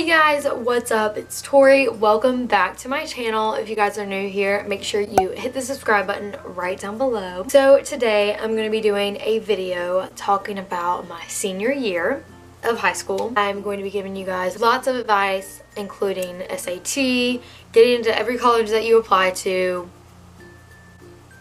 Guys, what's up? It's Tori. Welcome back to my channel. If you guys are new here, make sure you hit the subscribe button right down below. So today I'm going to be doing a video talking about my senior year of high school. I'm going to be giving you guys lots of advice, including SAT, getting into every college that you apply to,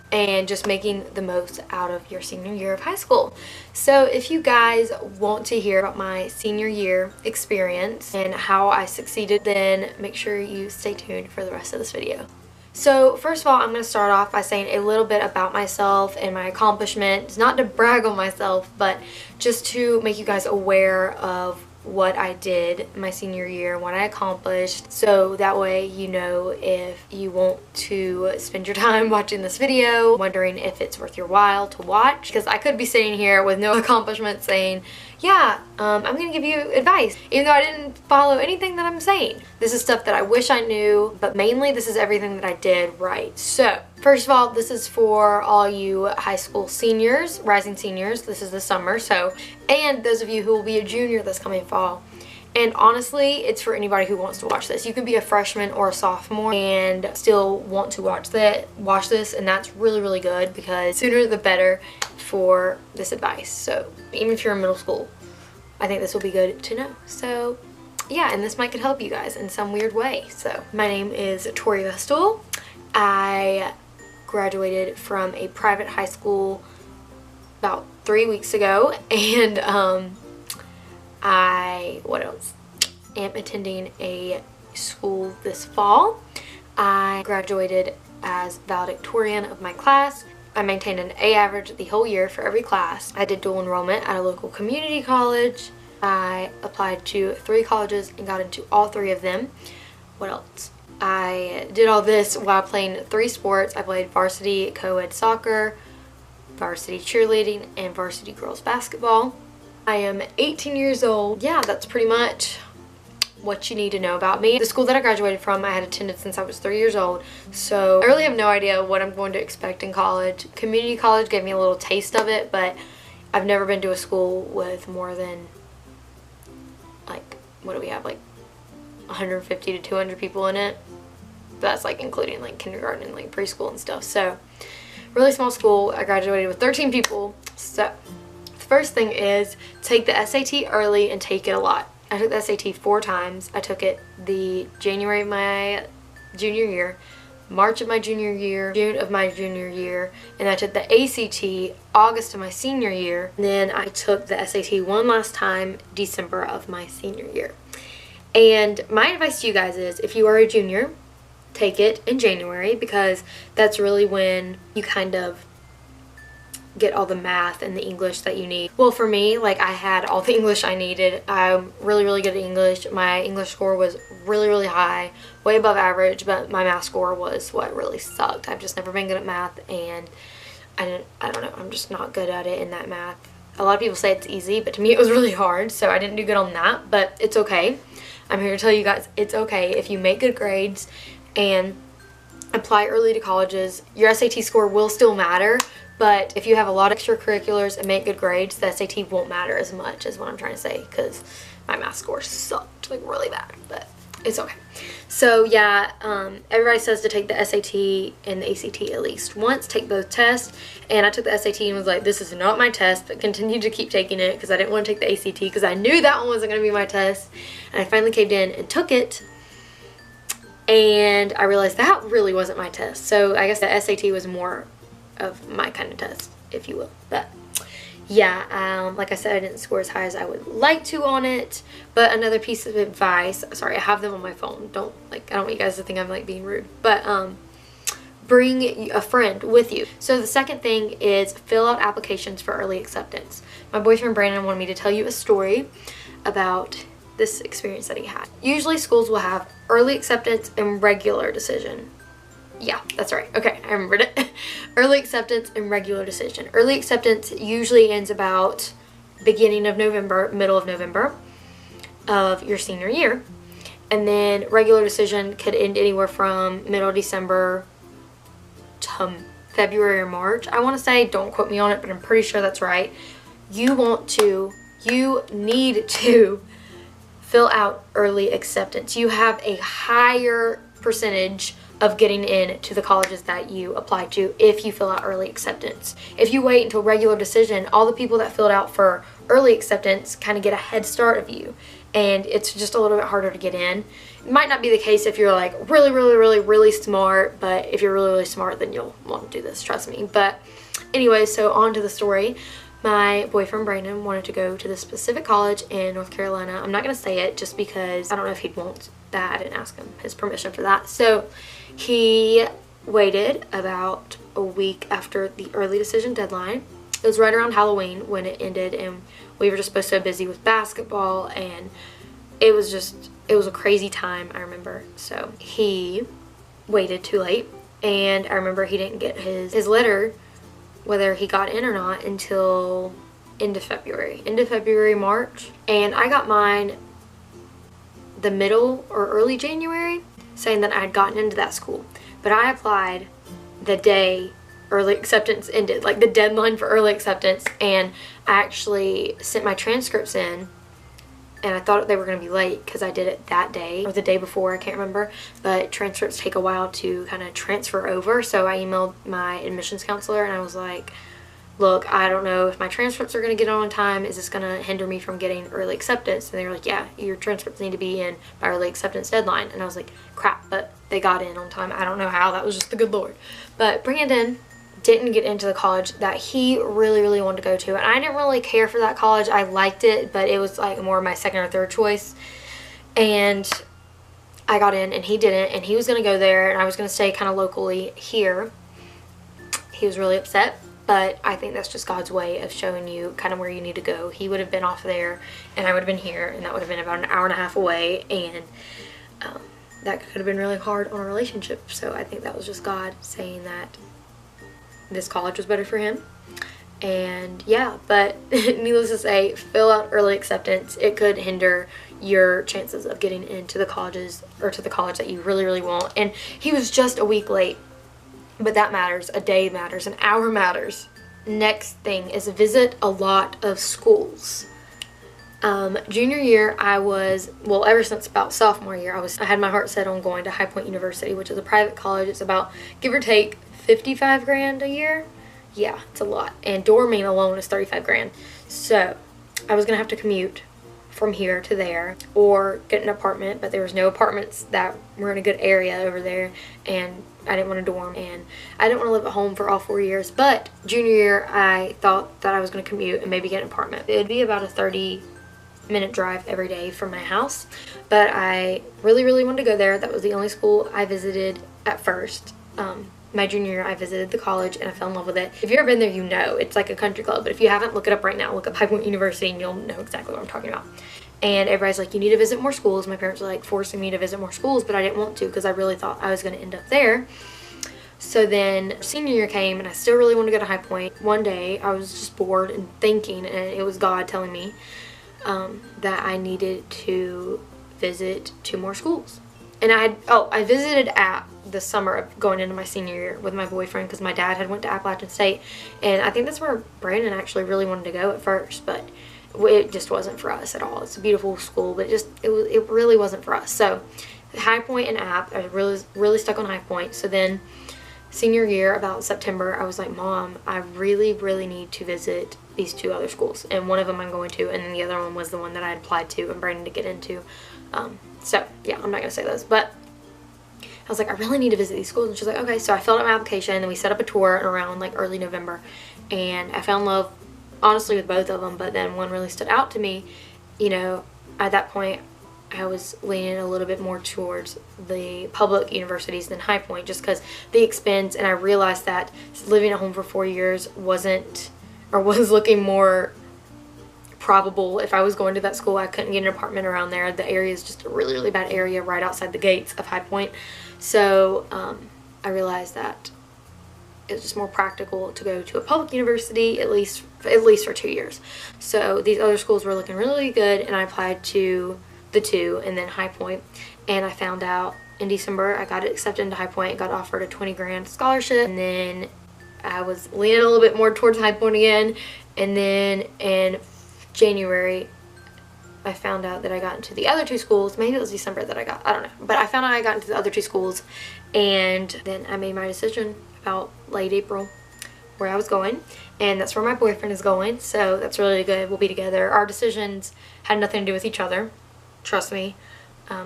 and just making the most out of your senior year of high school. So if you guys want to hear about my senior year experience and how I succeeded, then make sure you stay tuned for the rest of this video. So first of all, I'm going to start off by saying a little bit about myself and my accomplishments, not to brag on myself, but just to make you guys aware of what I did my senior year, what I accomplished, so that way you know if you want to spend your time watching this video wondering if it's worth your while to watch, because I could be sitting here with no accomplishments saying, yeah, I'm gonna give you advice, even though I didn't follow anything that I'm saying. This is stuff that I wish I knew, but mainly this is everything that I did right. So first of all, this is for all you high school seniors, rising seniors. This is the summer, and those of you who will be a junior this coming fall. And honestly, it's for anybody who wants to watch this. You can be a freshman or a sophomore and still want to watch this, and that's really, really good, because sooner the better for this advice. So even if you're in middle school, I think this will be good to know. So yeah, and this might could help you guys in some weird way. So my name is Tori Vestal. I graduated from a private high school about 3 weeks ago, and I am attending a school this fall. I graduated as valedictorian of my class. I maintained an A average the whole year for every class. I did dual enrollment at a local community college. I applied to 3 colleges and got into all 3 of them. What else? I did all this while playing 3 sports. I played varsity co-ed soccer, varsity cheerleading, and varsity girls basketball. I am 18 years old. Yeah, that's pretty much what you need to know about me. The school that I graduated from, I had attended since I was 3 years old, so I really have no idea what I'm going to expect in college. Community college gave me a little taste of it, but I've never been to a school with more than, like, what do we have, like 150 to 200 people in it. That's like including like kindergarten and like preschool and stuff. So really small school. I graduated with 13 people. So the first thing is take the SAT early and take it a lot. I took the SAT 4 times. I took it the January of my junior year, March of my junior year, June of my junior year, and I took the ACT August of my senior year. And then I took the SAT one last time December of my senior year. And my advice to you guys is, if you are a junior, take it in January, because that's really when you kind of get all the math and the English that you need. Well, for me, like, I had all the English I needed. I'm really, really good at English. My English score was really, really high, way above average, but my math score was what really sucked. I've just never been good at math, and I don't know, I'm just not good at it in that math. A lot of people say it's easy, but to me it was really hard, so I didn't do good on that, but it's okay. I'm here to tell you guys it's okay. If you make good grades and apply early to colleges, your SAT score will still matter, but if you have a lot of extracurriculars and make good grades, the SAT won't matter as much, is what I'm trying to say, because my math score sucked, like, really bad, but it's okay. So yeah, everybody says to take the SAT and the ACT at least once, take both tests, and I took the SAT and was like, this is not my test, but continued to keep taking it because I didn't want to take the ACT because I knew that one wasn't going to be my test, and I finally caved in and took it, and I realized that really wasn't my test. So I guess the SAT was more of my kind of test, if you will. But yeah, like I said, I didn't score as high as I would like to on it. But another piece of advice, sorry, I have them on my phone, I don't want you guys to think I'm like being rude, but bring a friend with you. So the second thing is fill out applications for early acceptance. My boyfriend Brandon wanted me to tell you a story about this experience that he had. Usually schools will have early acceptance and regular decision. Yeah, that's right. Okay, I remembered it. Early acceptance and regular decision. Early acceptance usually ends about beginning of November, middle of November of your senior year. And then regular decision could end anywhere from middle of December to February or March. I want to say, don't quote me on it, but I'm pretty sure that's right. You need to fill out early acceptance, you have a higher percentage of getting in to the colleges that you apply to if you fill out early acceptance. If you wait until regular decision, all the people that filled out for early acceptance kind of get a head start of you, and it's just a little bit harder to get in. It might not be the case if you're like really smart, but if you're really smart, then you'll want to do this, trust me. But anyway, so on to the story. My boyfriend Brandon wanted to go to this specific college in North Carolina. I'm not going to say it just because I don't know if he'd want that. I didn't ask him his permission for that. So he waited about a week after the early decision deadline. It was right around Halloween when it ended, and we were just both so busy with basketball, and it was a crazy time, I remember. So he waited too late, and I remember he didn't get his letter, whether he got in or not, until end of February, March. And I got mine the middle or early January, saying that I had gotten into that school. But I applied the day early acceptance ended, like the deadline for early acceptance, and I actually sent my transcripts in, and I thought they were going to be late because I did it that day or the day before, I can't remember, but transcripts take a while to kind of transfer over. So I emailed my admissions counselor and I was like, look, I don't know if my transcripts are going to get on time. Is this going to hinder me from getting early acceptance? And they were like, yeah, your transcripts need to be in by early acceptance deadline. And I was like, crap, but they got in on time. I don't know how. That was just the good Lord. But Brandon didn't get into the college that he really wanted to go to, and I didn't really care for that college. I liked it, but it was like more my second or third choice, and I got in and he didn't, and he was going to go there and I was going to stay kind of locally here. He was really upset, but I think that's just God's way of showing you kind of where you need to go. He would have been off there and I would have been here, and that would have been about an hour and a half away, and that could have been really hard on a relationship. So I think that was just God saying that this college was better for him. And yeah, but needless to say, fill out early acceptance. It could hinder your chances of getting into the colleges, or to the college that you really want. And he was just a week late, but that matters. A day matters, an hour matters. Next thing is visit a lot of schools. Junior year, I was, well, ever since about sophomore year, I had my heart set on going to High Point University, which is a private college. It's about, give or take, 55 grand a year. Yeah, it's a lot, and dorming alone is 35 grand. So I was gonna have to commute from here to there or get an apartment, but there was no apartments that were in a good area over there, and I didn't want to dorm, and I didn't want to live at home for all 4 years. But junior year, I thought that I was going to commute and maybe get an apartment. It'd be about a 30-minute drive every day from my house, but I really wanted to go there. That was the only school I visited at first. My junior year, I visited the college and I fell in love with it. If you've ever been there, you know it's like a country club, but if you haven't, look it up right now. Look up High Point University and you'll know exactly what I'm talking about. And everybody's like, you need to visit more schools. My parents were like forcing me to visit more schools, but I didn't want to because I really thought I was going to end up there. So then senior year came and I still really wanted to go to High Point. One day I was just bored and thinking, and it was God telling me that I needed to visit 2 more schools. And I visited at the summer of going into my senior year with my boyfriend because my dad had went to Appalachian State, and I think that's where Brandon actually really wanted to go at first, but it just wasn't for us at all. It's a beautiful school, but it really wasn't for us. So High Point and App, I really stuck on High Point. So then senior year, about September, I was like, Mom, I really need to visit these 2 other schools, and one of them I'm going to, and then the other one was the one that I had applied to and Brandon to get into. So yeah, I'm not gonna say those, but I was like, I really need to visit these schools. And she's like, okay. So I filled out my application and we set up a tour around like early November, and I fell in love honestly with both of them, but then one really stood out to me. You know, at that point I was leaning a little bit more towards the public universities than High Point, just because the expense, and I realized that living at home for 4 years was looking more probable. If I was going to that school, I couldn't get an apartment around there. The area is just a really bad area right outside the gates of High Point. So I realized that it was just more practical to go to a public university at least for 2 years. So these other schools were looking really good, and I applied to the 2 and then High Point, and I found out in December I got accepted into High Point, got offered a 20 grand scholarship, and then I was leaning a little bit more towards High Point again, and then in January I found out that I got into the other two schools. Maybe it was December that I got, I don't know. But I found out I got into the other two schools, and then I made my decision about late April where I was going, and that's where my boyfriend is going, so that's really good. We'll be together. Our decisions had nothing to do with each other, trust me.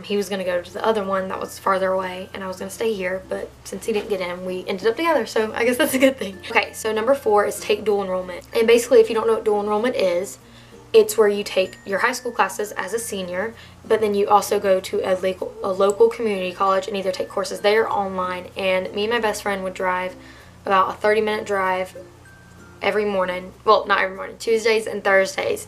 He was going to go to the other one that was farther away, and I was going to stay here, but since he didn't get in, we ended up together, so I guess that's a good thing. Okay, so number 4 is take dual enrollment. And basically, if you don't know what dual enrollment is, it's where you take your high school classes as a senior, but then you also go to a local community college and either take courses there or online. And me and my best friend would drive about a 30-minute drive every morning, well, not every morning, Tuesdays and Thursdays,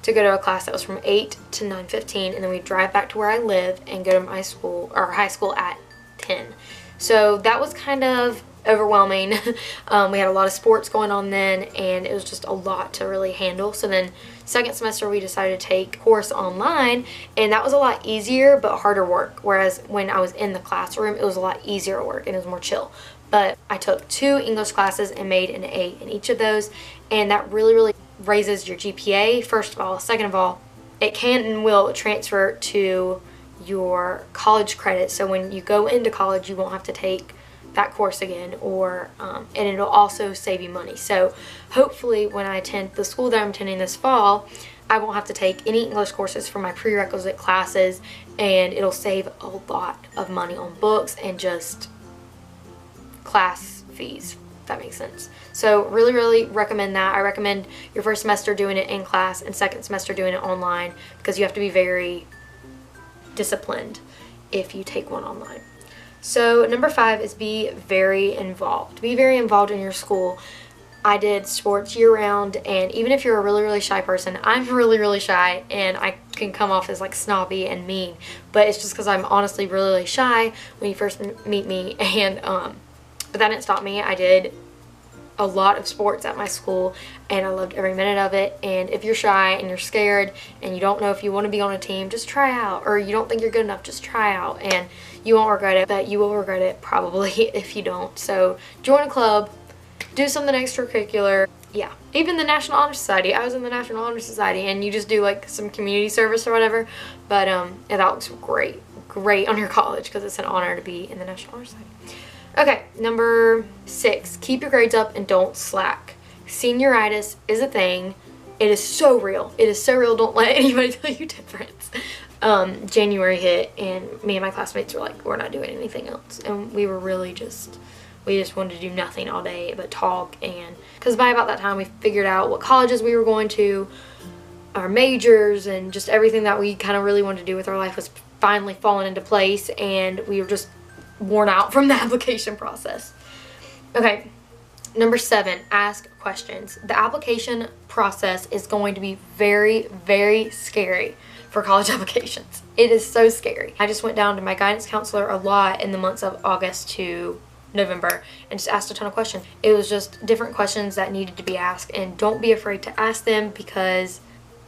to go to a class that was from 8 to 9:15, and then we'd drive back to where I live and go to my school, or high school, at 10. So that was kind of overwhelming. We had a lot of sports going on then, and it was just a lot to really handle. So then second semester we decided to take course online, and that was a lot easier but harder work, whereas when I was in the classroom it was a lot easier work and it was more chill. But I took 2 English classes and made an A in each of those, and that really raises your GPA, first of all. Second of all, it can and will transfer to your college credit, so when you go into college you won't have to take that course again, or and it'll also save you money. So hopefully when I attend the school that I'm attending this fall, I won't have to take any English courses for my prerequisite classes, and it'll save a lot of money on books and just class fees, if that makes sense. So really recommend that. I recommend your first semester doing it in class and second semester doing it online, because you have to be very disciplined if you take one online. So number 5 is be very involved. Be very involved in your school. I did sports year-round, and even if you're a really shy person, I'm really shy, and I can come off as like snobby and mean, but it's just because I'm honestly really shy when you first meet me. And but that didn't stop me. I did a lot of sports at my school, and I loved every minute of it. And if you're shy and you're scared and you don't know if you want to be on a team, just try out. Or you don't think you're good enough, just try out, and you won't regret it. But you will regret it probably if you don't. So join a club, do something extracurricular. Yeah, even the National Honor Society. I was in the National Honor Society, and you just do like some community service or whatever. But and that looks great on your college, because it's an honor to be in the National Honor Society. Okay, number 6, keep your grades up and don't slack. Senioritis is a thing. It is so real. It is so real. Don't let anybody tell you different. January hit, and me and my classmates were like, we're not doing anything else. And we were really we just wanted to do nothing all day but talk. And because by about that time we figured out what colleges we were going to, our majors, and just everything that we kind of really wanted to do with our life was finally falling into place, and we were just worn out from the application process. Okay, number 7, ask questions. The application process is going to be very scary for college applications. It is so scary. I just went down to my guidance counselor a lot in the months of August to November and just asked a ton of questions. It was just different questions that needed to be asked, and don't be afraid to ask them, because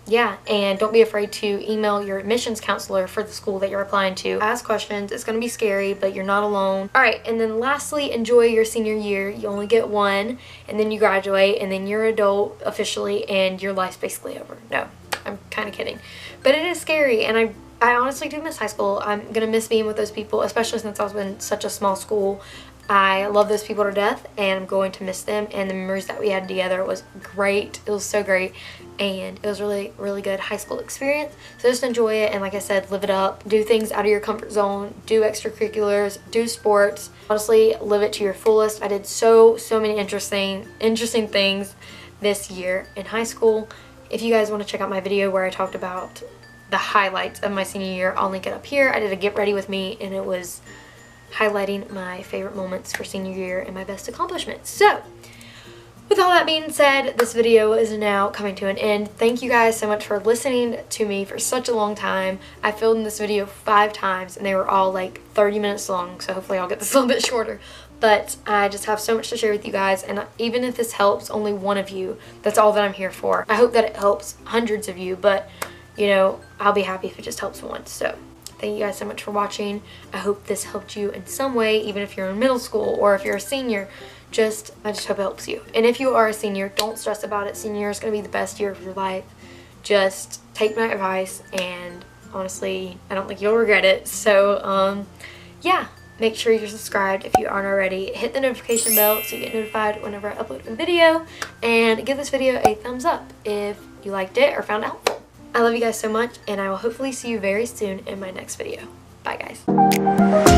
yeah, and don't be afraid to email your admissions counselor for the school that you're applying to. Ask questions. It's going to be scary, but you're not alone. Alright, and then lastly, enjoy your senior year. You only get one, and then you graduate, and then you're an adult officially, and your life's basically over. No, I'm kind of kidding. But it is scary, and I honestly do miss high school. I'm going to miss being with those people, especially since I was in such a small school. I love those people to death, and I'm going to miss them, and the memories that we had together was great. It was so great, and it was really good high school experience. So just enjoy it, and like I said, live it up. Do things out of your comfort zone. Do extracurriculars. Do sports. Honestly, live it to your fullest. I did so many interesting things this year in high school. If you guys want to check out my video where I talked about the highlights of my senior year, I'll link it up here. I did a get ready with me, and it was highlighting my favorite moments for senior year and my best accomplishments. So with all that being said, this video is now coming to an end. Thank you guys so much for listening to me for such a long time. I filmed this video 5 times, and they were all like 30 minutes long, so hopefully I'll get this a little bit shorter. But I just have so much to share with you guys, and even if this helps only one of you, that's all that I'm here for. I hope that it helps hundreds of you, but you know, I'll be happy if it just helps one. So thank you guys so much for watching. I hope this helped you in some way, even if you're in middle school or if you're a senior. I just hope it helps you. And if you are a senior, don't stress about it. Senior is going to be the best year of your life. just take my advice, and honestly, I don't think you'll regret it. So yeah, make sure you're subscribed if you aren't already. Hit the notification bell so you get notified whenever I upload a video, and give this video a thumbs up if you liked it or found it helpful. I love you guys so much, and I will hopefully see you very soon in my next video. Bye guys.